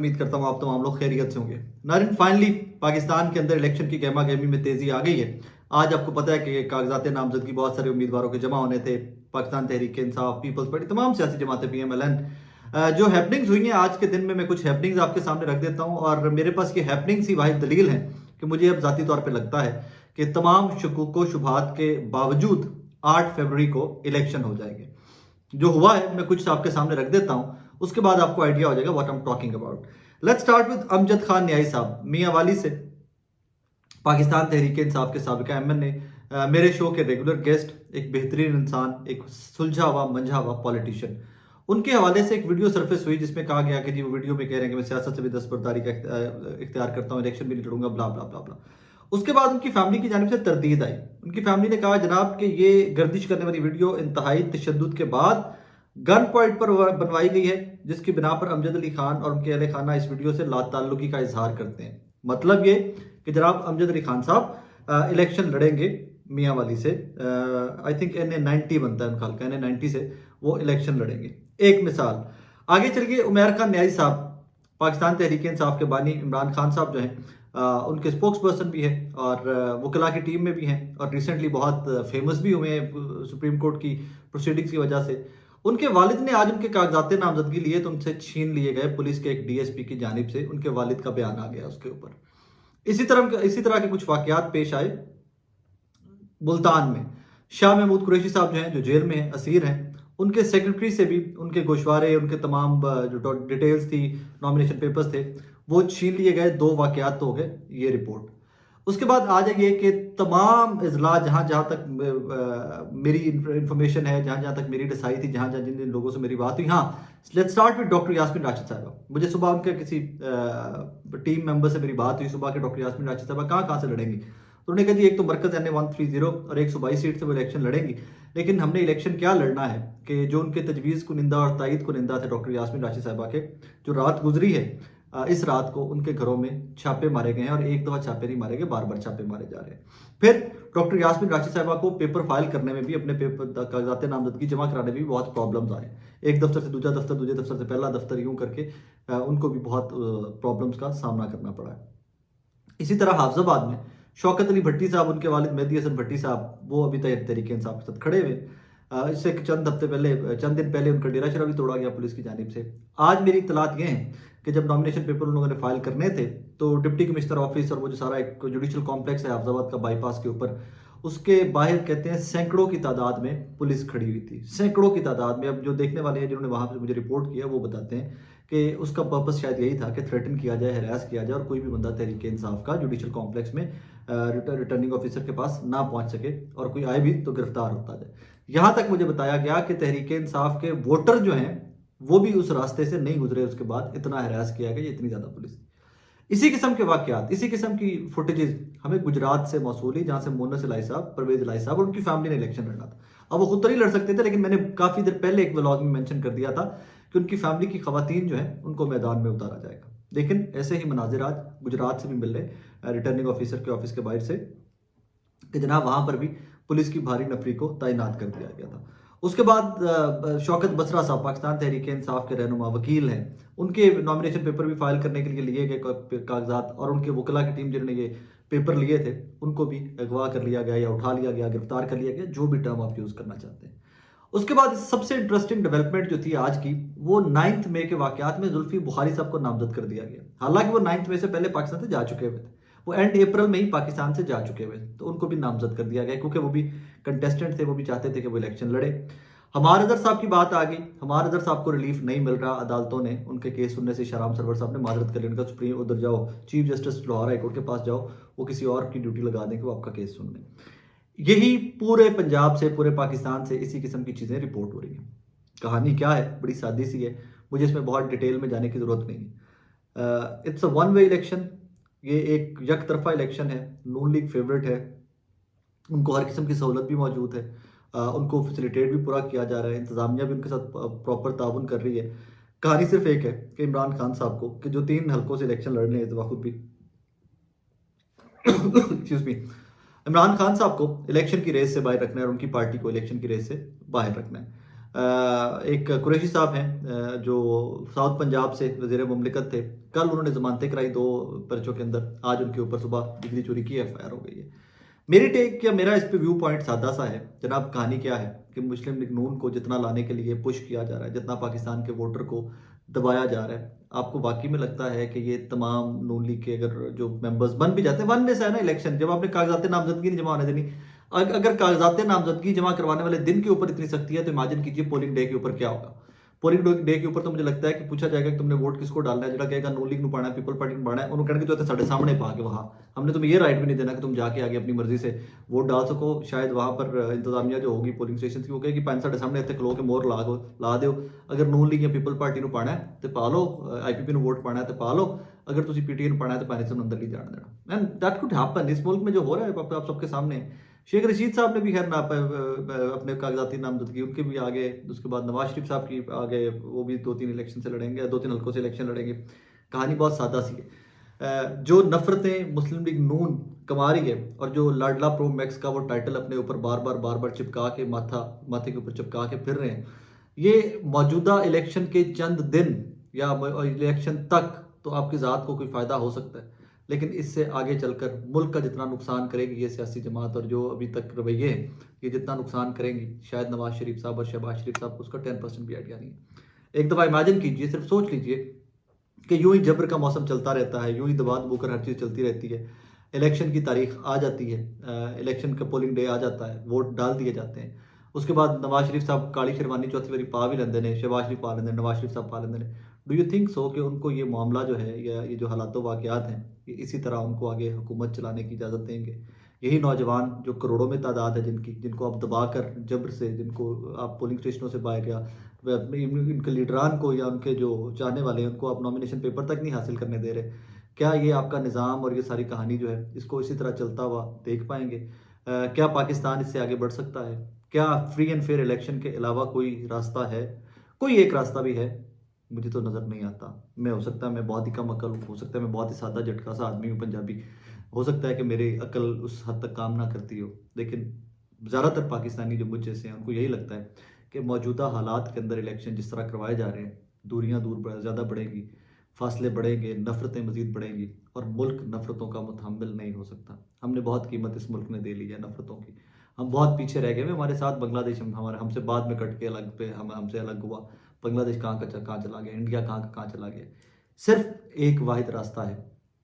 उम्मीद करता हूँ आप तमाम लोग खैरियत से होंगे। नारिन फाइनली पाकिस्तान के अंदर इलेक्शन की गहमा गहमी में तेजी आ गई है। आज आपको पता है कि कागजात नामजदगी बहुत सारे उम्मीदवारों के जमा होने थे। पाकिस्तान तहरीक इंसाफ, पीपल्स पार्टी, तमाम सियासी जमातें, PMLN, जो हैपनिंग्स हुई हैं आज के दिन में, मैं कुछ हैपनिंग्स आपके सामने रख देता हूँ। और मेरे पास ये हैपनिंग्स ही वाहिद दलील है कि मुझे अब ज़ाती तौर पर लगता है कि तमाम शकूक व शुबहात के बावजूद 8 फरवरी को इलेक्शन हो जाएंगे। जो हुआ है मैं कुछ आपके सामने रख देता हूं, उसके बाद आपको आइडिया हो जाएगा what I am talking about. Let's start with Amjad Khan Niazi साहब, मियां वाली से, पाकिस्तान तहरीक इंसाफ के साबिका MNA, मेरे शो के रेगुलर गेस्ट, एक बेहतरीन इंसान, एक सुलझा हुआ मंझा हुआ पॉलिटिशियन। उनके हवाले से एक वीडियो सरफेस हुई जिसमें कहा गया कि जी वो वीडियो में कह रहे हैं कि मैं सियासत से भी दस्तबरदारी का इख्तियार करता हूँ, इलेक्शन भी नहीं लड़ूंगा, ब्ला ब्ला ब्ला ब्ला। उसके बाद उनकी फैमिली की जानिब से तरदीद आई। उनकी फैमिली ने कहा जनाब कि ये गर्दिश करने वाली वीडियो इंतहाई तशद्दुद के बाद गन पॉइंट पर बनवाई गई है, जिसकी बिना पर अमजद अली खान और उनके अहले खाना इस वीडियो से लाताल्लुकी का इजहार करते हैं। मतलब ये कि जनाब अमजद अली खान साहब इलेक्शन लड़ेंगे मियाँ वाली से। आई थिंक NA-90 बनता है उनका हल्का, NA-90 से वो इलेक्शन लड़ेंगे। एक मिसाल आगे चल के उमैर खान न्याई साहब, पाकिस्तान तहरीक इंसाफ के बानी इमरान खान साहब जो हैं, उनके स्पोक्स पर्सन भी हैं और वकला की टीम में भी हैं और रिसेंटली बहुत फेमस भी हुए हैं सुप्रीम कोर्ट की प्रोसीडिंग्स की वजह से। उनके वालिद ने आज उनके कागजात नामजदगी लिए तो उनसे छीन लिए गए पुलिस के एक DSP की जानिब से। उनके वालिद का बयान आ गया उसके ऊपर। इसी तरह के कुछ वाकयात पेश आए मुल्तान में। शाह महमूद कुरैशी साहब जो हैं, जो जेल में हैं, असीर हैं, उनके सेक्रेटरी से भी उनके गोशवारे, उनके तमाम जो डिटेल्स थी, नॉमिनेशन पेपर्स थे, वो छीन लिए गए। 2 वाकयात तो हो गए, ये रिपोर्ट। उसके बाद आ जाइए कि तमाम इजला जहाँ जहाँ तक मेरी इंफॉर्मेशन है, जहाँ जहाँ तक मेरी रसाई थी, जहाँ जहाँ जिन जिन लोगों से मेरी बात हुई। हाँ, let's start with doctor Yasmeen Rashid साहबा। मुझे सुबह उनके किसी टीम मेंबर से मेरी बात हुई सुबह के, डॉक्टर यास्मीन राशिद साहबा कहाँ से लड़ेंगी। तो उन्होंने कहा जी एक तो मरकज NA-130 और 122 सीट से वो इलेक्शन लड़ेंगी, लेकिन हमने इलेक्शन क्या लड़ना है कि जो उनके तजवीज़ कुनिंदा और तायद कुनिंदा थे डॉक्टर यास्मीन राशिद साहबा के, जो रात गुजरी है, इस रात को उनके घरों में छापे मारे गए हैं और एक दफा छापे नहीं मारे गए, बार बार छापे मारे जा रहे हैं। फिर डॉक्टर यास्मीन राशिद साहबा को पेपर फाइल करने में भी, अपने पेपर कागजात नामजदगी जमा कराने में भी बहुत प्रॉब्लम्स आए। एक दफ्तर से दूसरा दफ्तर, दूसरे दफ्तर से पहला दफ्तर, यूं करके उनको भी बहुत प्रॉब्लम्स का सामना करना पड़ा है। इसी तरह हाफजाबाद में शौकत अली भट्टी साहब, उनके वालिद मेहदी हसन भट्टी साहब, वो अभी तहरीक इंसाफ के साथ खड़े हुए। इससे चंद दिन पहले उनका डेरा शरा भी तोड़ा गया पुलिस की जानिब से। आज मेरी इत्तलात ये हैं कि जब नॉमिनेशन पेपर उन लोगों ने फाइल करने थे तो डिप्टी कमिश्नर ऑफिस और वो जो सारा एक जुडिशल कॉम्प्लेक्स है हाफजाबाद का बाईपास के ऊपर, उसके बाहर कहते हैं सैकड़ों की तादाद में पुलिस खड़ी हुई थी, सैकड़ों की तादाद में। अब जो देखने वाले हैं जिन्होंने वहां पर मुझे रिपोर्ट किया, वो बताते हैं कि उसका पर्पस शायद यही था कि थ्रेटन किया जाए, हरास किया जाए और कोई भी बंदा तहरीक इंसाफ का जुडिशल कॉम्प्लेक्स में रिटर्निंग ऑफिसर के पास ना पहुंच सके और कोई आए भी तो गिरफ्तार होता जाए। यहां तक मुझे बताया गया कि तहरीक इंसाफ के वोटर जो हैं वो भी उस रास्ते से नहीं गुजरे, उसके बाद इतना हरास किया गया, इतनी ज्यादा पुलिस। इसी किस्म के वाकयात, इसी किस्म की फुटेजेस हमें गुजरात से मौसूल हुई, जहां से मोनस इलाई साहब, परवेज इलाई साहब और उनकी फैमिली ने इलेक्शन लड़ना था। अब वो खुद तो नहीं लड़ सकते थे, लेकिन मैंने काफी देर पहले एक व्लॉग में मेंशन कर दिया था कि उनकी फैमिली की खवातीन जो है उनको मैदान में उतारा जाएगा। लेकिन ऐसे ही मनाजिर आज गुजरात से भी मिल रहे रिटर्निंग ऑफिसर के ऑफिस के बाहर से कि जनाब वहां पर भी पुलिस की भारी नफरी को तैनात कर दिया गया था। उसके बाद शौकत बसरा साहब, पाकिस्तान तहरीक इंसाफ के रहनुमा वकील हैं, उनके नॉमिनेशन पेपर भी फाइल करने के लिए लिए गए कागजात और उनके वकला की टीम जिन्होंने ये पेपर लिए थे उनको भी अगवा कर लिया गया या उठा लिया गया, गिरफ्तार कर लिया गया, जो भी टर्म आप यूज करना चाहते हैं। उसके बाद सबसे इंटरेस्टिंग डेवलपमेंट जो थी आज की, वो 9 मई के वाकयात में जुल्फी बुखारी साहब को नामजद कर दिया गया। हालांकि वो 9 मई से पहले पाकिस्तान से जा चुके हुए थे, वो एंड अप्रैल में ही पाकिस्तान से जा चुके हुए, तो उनको भी नामजद कर दिया गया क्योंकि वो भी कंटेस्टेंट थे, वो भी चाहते थे कि वो इलेक्शन लड़े। हमार अजहर साहब की बात आ गई। हमार अजहर साहब को रिलीफ नहीं मिल रहा, अदालतों ने उनके केस सुनने से शहराम सरवर साहब ने माजरत कर ली। उनका सुप्रीम उधर जाओ, chief justice Lahore high court के पास जाओ, वो किसी और की ड्यूटी लगा दें कि वो आपका केस सुन लें। यही पूरे पंजाब से, पूरे पाकिस्तान से इसी किस्म की चीज़ें रिपोर्ट हो रही हैं। कहानी क्या है, बड़ी सादी सी है, मुझे इसमें बहुत डिटेल में जाने की ज़रूरत नहीं है। It's a one way election, ये एक यक तरफा इलेक्शन है। नून लीग फेवरेट है, उनको हर किस्म की सहूलत भी मौजूद है, उनको फैसिलिटेट भी पूरा किया जा रहा है, इंतज़ामिया भी उनके साथ प्रॉपर ताउन कर रही है। कहानी सिर्फ एक है कि इमरान खान साहब को, कि जो 3 हल्कों से इलेक्शन लड़ रहे हैं, खुद भी एक्सक्यूज मी, इमरान खान साहब को इलेक्शन की रेस से बाहर रखना है और उनकी पार्टी को इलेक्शन की रेस से बाहर रखना है। एक कुरैशी साहब हैं जो साउथ पंजाब से वज़ीर मुमलिकत थे। कल उन्होंने ज़मानतें कराई 2 पर्चों के अंदर। आज उनके ऊपर सुबह बिजली चोरी की एफआईआर हो गई है। मेरी टेक या मेरा इस पे व्यू पॉइंट सादा सा है जनाब। कहानी क्या है कि मुस्लिम लीग नून को जितना लाने के लिए पुश किया जा रहा है, जितना पाकिस्तान के वोटर को दबाया जा रहा है, आपको वाकई में लगता है कि ये तमाम नून लीग के अगर जो मेंबर्स बन भी जाते हैं, वन में से है ना इलेक्शन, जब आपने कागजात नामजदगी नहीं जमा होने देनी, अगर कागजात नामजदगी जमा करवाने वाले दिन के ऊपर इतनी सख्ती है तो इमेजिन कीजिए पोलिंग डे के ऊपर क्या होगा। पोलिंग डे के ऊपर तो मुझे लगता है कि पूछा जाएगा कि तुमने वोट किसको डालना है, जो कहेगा नून लीग पाना है, पीपल पार्टी को पाना है, उन्होंने कहना कि तो साढ़े सामने पा के वहां हमने तुम्हें ये राइट भी नहीं देना कि तुम जाके आगे अपनी मर्जी से वोट डाल सको। शायद वहां पर इंतजामिया जो होगी पोलिंग स्टेशन की वो कहेगी पैन साढ़े सामने इतने खलो के मोर ला दो। अगर नून लीग या पीपल पार्टी को पाना है तो पा लो, IPP वोट पाना है तो पा लो, अगर तुम PTI पाना है तो पैन से अंदर नहीं जाने देना। And that could happen. इस मुल्क में जो हो रहा है आप सबके सामने। शेख रशीद साहब ने भी खैर ना अपने कागजाती नामजदगी उनके भी आगे, उसके बाद नवाज शरीफ साहब की आगे, वो भी 2-3 इलेक्शन से लड़ेंगे, 2-3 हल्कों से इलेक्शन लड़ेंगे। कहानी बहुत सादा सी है। जो नफरतें मुस्लिम लीग नून कमा रही है और जो लाडला प्रो मैक्स का वो टाइटल अपने ऊपर बार बार चिपका के माथे के ऊपर चिपका के फिर रहे हैं, ये मौजूदा इलेक्शन के चंद दिन या इलेक्शन तक तो आपकी ज़ात को कोई फ़ायदा हो सकता है, लेकिन इससे आगे चलकर मुल्क का जितना नुकसान करेगी ये सियासी जमात और जो अभी तक रवैये हैं, ये जितना नुकसान करेंगी, शायद नवाज शरीफ साहब और शहबाज शरीफ साहब को उसका 10% भी आइडिया नहीं है। एक दफ़ा इमेजिन कीजिए, सिर्फ सोच लीजिए कि यूं ही जबर का मौसम चलता रहता है, यूं ही दबा दबूकर हर चीज़ चलती रहती है। इलेक्शन की तारीख आ जाती है, इलेक्शन का पोलिंग डे आ जाता है, वोट डाल दिए जाते हैं। उसके बाद नवाज शरीफ साहब काली शेरवानी चौथी बारी पा भी लेंदे ने, शहबाज शरीफ पा लेंदे, नवाज शरीफ साहब पा लेंदे ने। डू यू थिंक सो कि उनको ये मामला जो है या ये जो हालात वाक़यात हैं, ये इसी तरह उनको आगे हुकूमत चलाने की इजाज़त देंगे? यही नौजवान जो करोड़ों में तादाद है जिनको आप दबा कर जबर से, जिनको आप पोलिंग स्टेशनों से बाहर या इनके लीडरान को या उनके जो चाहने वाले हैं उनको आप नॉमिनेशन पेपर तक नहीं हासिल करने दे रहे, क्या ये आपका निज़ाम और ये सारी कहानी जो है इसको इसी तरह चलता हुआ देख पाएंगे? क्या पाकिस्तान इससे आगे बढ़ सकता है? क्या फ्री एंड फेयर इलेक्शन के अलावा कोई रास्ता है? कोई एक रास्ता भी है, मुझे तो नज़र नहीं आता। मैं हो सकता है मैं बहुत ही कम अकल हूँ, हो सकता है मैं बहुत ही सादा झटका सा आदमी हूँ पंजाबी, हो सकता है कि मेरी अकल उस हद तक काम ना करती हो, लेकिन ज़्यादातर पाकिस्तानी जो मुझ जैसे हैं उनको यही लगता है कि मौजूदा हालात के अंदर इलेक्शन जिस तरह करवाए जा रहे हैं, दूरियां ज़्यादा बढ़ेंगी, फासले बढ़ेंगे, नफ़रतें मज़ीद बढ़ेंगी और मुल्क नफ़रतों का मुतहम्मिल नहीं हो सकता। हमने बहुत कीमत इस मुल्क ने दे ली है नफ़रतों की। हम बहुत पीछे रह गए। हमारे साथ बांग्लादेश हमारे हमसे बाद में कट के अलग पे हमसे अलग हुआ। बांग्लादेश कहाँ चला गया, इंडिया कहाँ चला गया। सिर्फ एक वाहिद रास्ता है,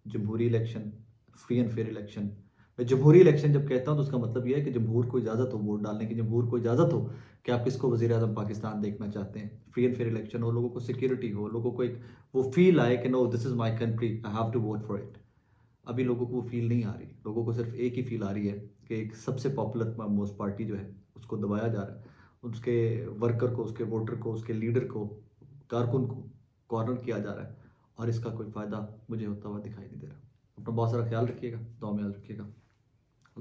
जमहूरी election, free and fair election. मैं जमहूरी इलेक्शन जब कहता हूँ तो उसका मतलब यह है कि जमहूर को इजाज़त हो वोट डालने की, जमहूर को इजाज़त हो कि आप किसको वज़ीर आज़म पाकिस्तान देखना चाहते हैं। फ्री एंड फेयर इलेक्शन हो, लोगों को सिक्योरिटी हो, लोगों को एक वो फील आए कि no this is my country, I have to vote for it. अभी लोगों को वो फील नहीं आ रही। लोगों को सिर्फ एक ही फील आ रही है कि एक सबसे पॉपुलर मोस्ट पार्टी जो है उसको दबाया जा रहा है, उसके वर्कर को, उसके वोटर को, उसके लीडर को, कारकुन को कॉर्नर किया जा रहा है और इसका कोई फ़ायदा मुझे होता हुआ दिखाई नहीं दे रहा। अपना बहुत सारा ख्याल रखिएगा, दुआ में याद रखिएगा।